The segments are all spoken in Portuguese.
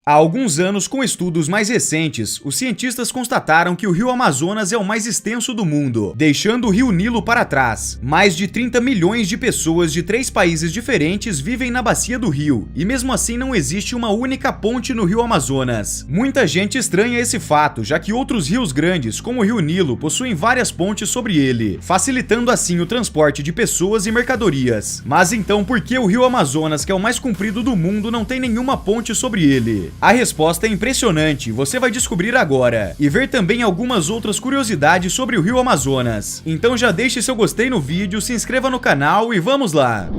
Há alguns anos, com estudos mais recentes, os cientistas constataram que o rio Amazonas é o mais extenso do mundo, deixando o rio Nilo para trás. Mais de 30 milhões de pessoas de 3 países diferentes vivem na bacia do rio, e mesmo assim não existe uma única ponte no rio Amazonas. Muita gente estranha esse fato, já que outros rios grandes, como o rio Nilo, possuem várias pontes sobre ele, facilitando assim o transporte de pessoas e mercadorias. Mas então por que o rio Amazonas, que é o mais comprido do mundo, não tem nenhuma ponte sobre ele? A resposta é impressionante, você vai descobrir agora, e ver também algumas outras curiosidades sobre o rio Amazonas. Então já deixe seu gostei no vídeo, se inscreva no canal e vamos lá!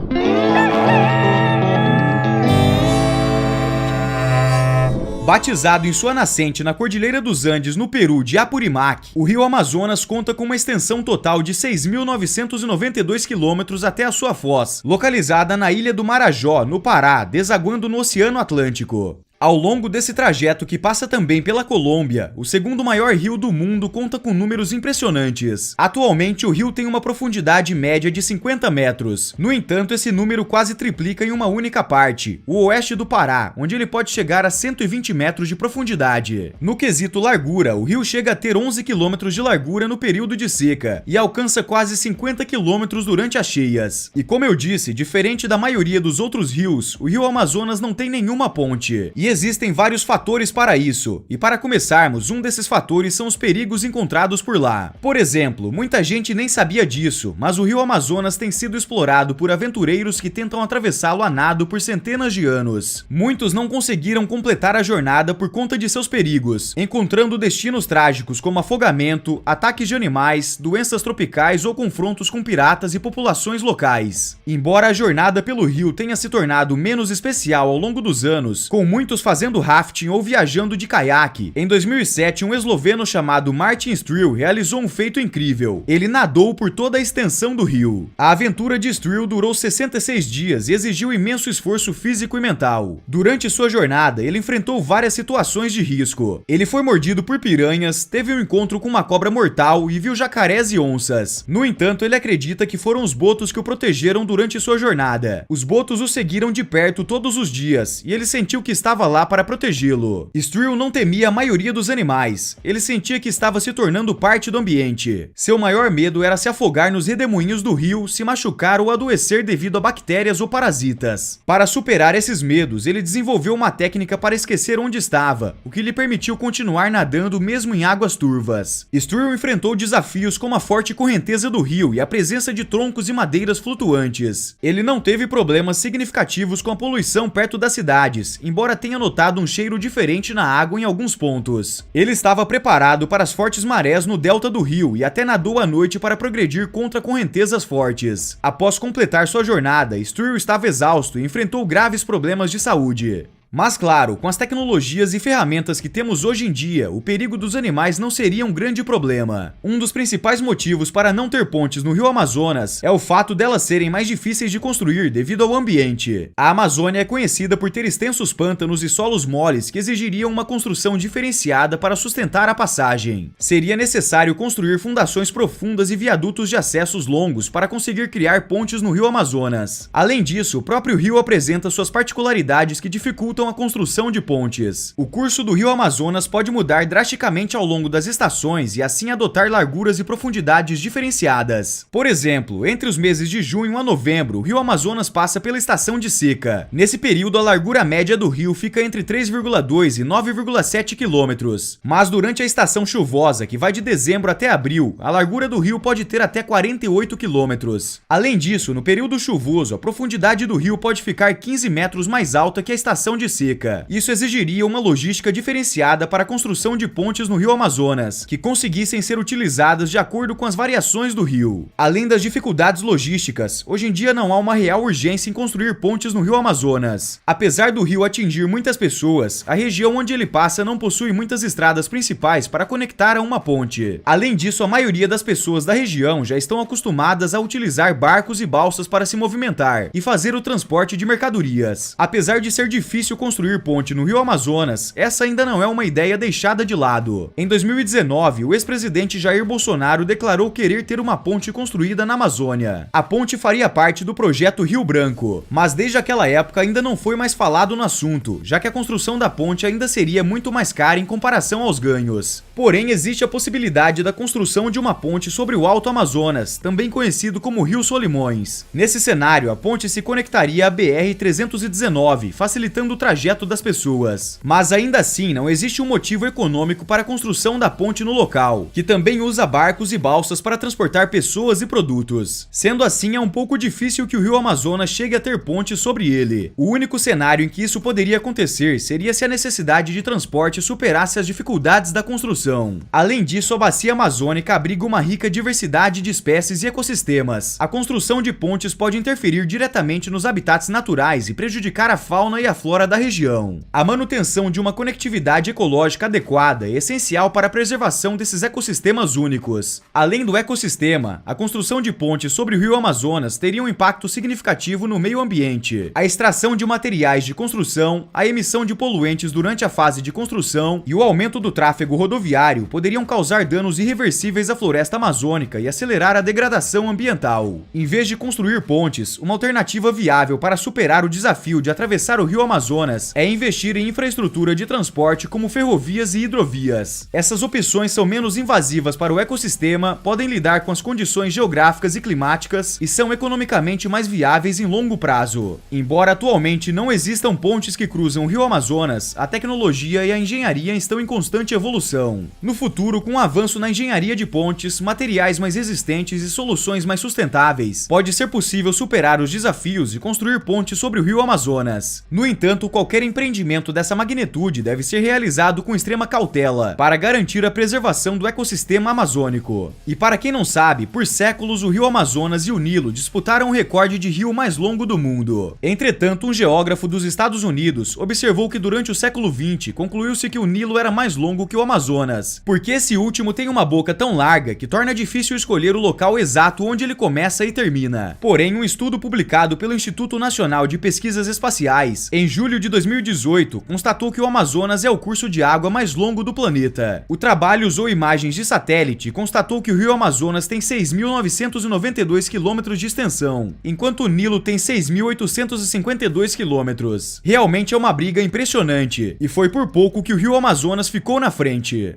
Batizado em sua nascente na Cordilheira dos Andes, no Peru, de Apurímac, o rio Amazonas conta com uma extensão total de 6.992 quilômetros até a sua foz, localizada na ilha do Marajó, no Pará, desaguando no Oceano Atlântico. Ao longo desse trajeto, que passa também pela Colômbia, o segundo maior rio do mundo conta com números impressionantes. Atualmente, o rio tem uma profundidade média de 50 metros. No entanto, esse número quase triplica em uma única parte, o oeste do Pará, onde ele pode chegar a 120 metros de profundidade. No quesito largura, o rio chega a ter 11 quilômetros de largura no período de seca e alcança quase 50 quilômetros durante as cheias. E como eu disse, diferente da maioria dos outros rios, o rio Amazonas não tem nenhuma ponte. E existem vários fatores para isso, e para começarmos, um desses fatores são os perigos encontrados por lá. Por exemplo, muita gente nem sabia disso, mas o rio Amazonas tem sido explorado por aventureiros que tentam atravessá-lo a nado por centenas de anos. Muitos não conseguiram completar a jornada por conta de seus perigos, encontrando destinos trágicos como afogamento, ataques de animais, doenças tropicais ou confrontos com piratas e populações locais. Embora a jornada pelo rio tenha se tornado menos especial ao longo dos anos, com muitos fazendo rafting ou viajando de caiaque, em 2007 um esloveno chamado Martin Stril realizou um feito incrível. Ele nadou por toda a extensão do rio. A aventura de Stril durou 66 dias e exigiu imenso esforço físico e mental. Durante sua jornada, ele enfrentou várias situações de risco. Ele foi mordido por piranhas, teve um encontro com uma cobra mortal e viu jacarés e onças. No entanto, ele acredita que foram os botos que o protegeram durante sua jornada. Os botos o seguiram de perto todos os dias e ele sentiu que estava lá para protegê-lo. Stril não temia a maioria dos animais, ele sentia que estava se tornando parte do ambiente. Seu maior medo era se afogar nos redemoinhos do rio, se machucar ou adoecer devido a bactérias ou parasitas. Para superar esses medos, ele desenvolveu uma técnica para esquecer onde estava, o que lhe permitiu continuar nadando mesmo em águas turvas. Stril enfrentou desafios como a forte correnteza do rio e a presença de troncos e madeiras flutuantes. Ele não teve problemas significativos com a poluição perto das cidades, embora tenha notado um cheiro diferente na água em alguns pontos. Ele estava preparado para as fortes marés no delta do rio e até nadou à noite para progredir contra correntezas fortes. Após completar sua jornada, Stril estava exausto e enfrentou graves problemas de saúde. Mas claro, com as tecnologias e ferramentas que temos hoje em dia, o perigo dos animais não seria um grande problema. Um dos principais motivos para não ter pontes no rio Amazonas é o fato delas serem mais difíceis de construir devido ao ambiente. A Amazônia é conhecida por ter extensos pântanos e solos moles que exigiriam uma construção diferenciada para sustentar a passagem. Seria necessário construir fundações profundas e viadutos de acessos longos para conseguir criar pontes no rio Amazonas. Além disso, o próprio rio apresenta suas particularidades que dificultam a construção de pontes. O curso do rio Amazonas pode mudar drasticamente ao longo das estações e assim adotar larguras e profundidades diferenciadas. Por exemplo, entre os meses de junho a novembro, o rio Amazonas passa pela estação de seca. Nesse período, a largura média do rio fica entre 3,2 e 9,7 quilômetros. Mas durante a estação chuvosa, que vai de dezembro até abril, a largura do rio pode ter até 48 quilômetros. Além disso, no período chuvoso, a profundidade do rio pode ficar 15 metros mais alta que a estação de seca. Isso exigiria uma logística diferenciada para a construção de pontes no rio Amazonas, que conseguissem ser utilizadas de acordo com as variações do rio. Além das dificuldades logísticas, hoje em dia não há uma real urgência em construir pontes no rio Amazonas. Apesar do rio atingir muitas pessoas, a região onde ele passa não possui muitas estradas principais para conectar a uma ponte. Além disso, a maioria das pessoas da região já estão acostumadas a utilizar barcos e balsas para se movimentar e fazer o transporte de mercadorias. Apesar de ser difícil difícil construir ponte no Rio Amazonas, essa ainda não é uma ideia deixada de lado. Em 2019, o ex-presidente Jair Bolsonaro declarou querer ter uma ponte construída na Amazônia. A ponte faria parte do projeto Rio Branco, mas desde aquela época ainda não foi mais falado no assunto, já que a construção da ponte ainda seria muito mais cara em comparação aos ganhos. Porém, existe a possibilidade da construção de uma ponte sobre o Alto Amazonas, também conhecido como Rio Solimões. Nesse cenário, a ponte se conectaria à BR-319, facilitando o trajeto das pessoas. Mas ainda assim, não existe um motivo econômico para a construção da ponte no local, que também usa barcos e balsas para transportar pessoas e produtos. Sendo assim, é um pouco difícil que o Rio Amazonas chegue a ter ponte sobre ele. O único cenário em que isso poderia acontecer seria se a necessidade de transporte superasse as dificuldades da construção. Além disso, a bacia amazônica abriga uma rica diversidade de espécies e ecossistemas. A construção de pontes pode interferir diretamente nos habitats naturais e prejudicar a fauna e a flora da região. A manutenção de uma conectividade ecológica adequada é essencial para a preservação desses ecossistemas únicos. Além do ecossistema, a construção de pontes sobre o Rio Amazonas teria um impacto significativo no meio ambiente. A extração de materiais de construção, a emissão de poluentes durante a fase de construção e o aumento do tráfego rodoviário poderiam causar danos irreversíveis à floresta amazônica e acelerar a degradação ambiental. Em vez de construir pontes, uma alternativa viável para superar o desafio de atravessar o Rio Amazonas é investir em infraestrutura de transporte como ferrovias e hidrovias. Essas opções são menos invasivas para o ecossistema, podem lidar com as condições geográficas e climáticas e são economicamente mais viáveis em longo prazo. Embora atualmente não existam pontes que cruzam o Rio Amazonas, a tecnologia e a engenharia estão em constante evolução. No futuro, com o avanço na engenharia de pontes, materiais mais resistentes e soluções mais sustentáveis, pode ser possível superar os desafios e construir pontes sobre o Rio Amazonas. No entanto, qualquer empreendimento dessa magnitude deve ser realizado com extrema cautela, para garantir a preservação do ecossistema amazônico. E para quem não sabe, por séculos o Rio Amazonas e o Nilo disputaram o recorde de rio mais longo do mundo. Entretanto, um geógrafo dos Estados Unidos observou que durante o século XX concluiu-se que o Nilo era mais longo que o Amazonas, porque esse último tem uma boca tão larga que torna difícil escolher o local exato onde ele começa e termina. Porém, um estudo publicado pelo Instituto Nacional de Pesquisas Espaciais, em julho de 2018, constatou que o Amazonas é o curso de água mais longo do planeta. O trabalho usou imagens de satélite e constatou que o Rio Amazonas tem 6.992 quilômetros de extensão, enquanto o Nilo tem 6.852 quilômetros. Realmente é uma briga impressionante, e foi por pouco que o Rio Amazonas ficou na frente.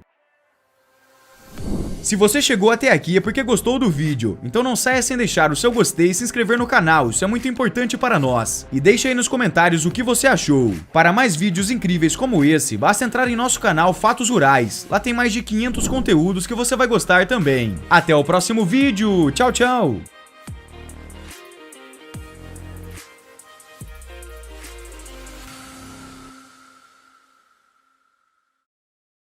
Se você chegou até aqui é porque gostou do vídeo, então não saia sem deixar o seu gostei e se inscrever no canal, isso é muito importante para nós. E deixa aí nos comentários o que você achou. Para mais vídeos incríveis como esse, basta entrar em nosso canal Fatos Rurais, lá tem mais de 500 conteúdos que você vai gostar também. Até o próximo vídeo, tchau, tchau!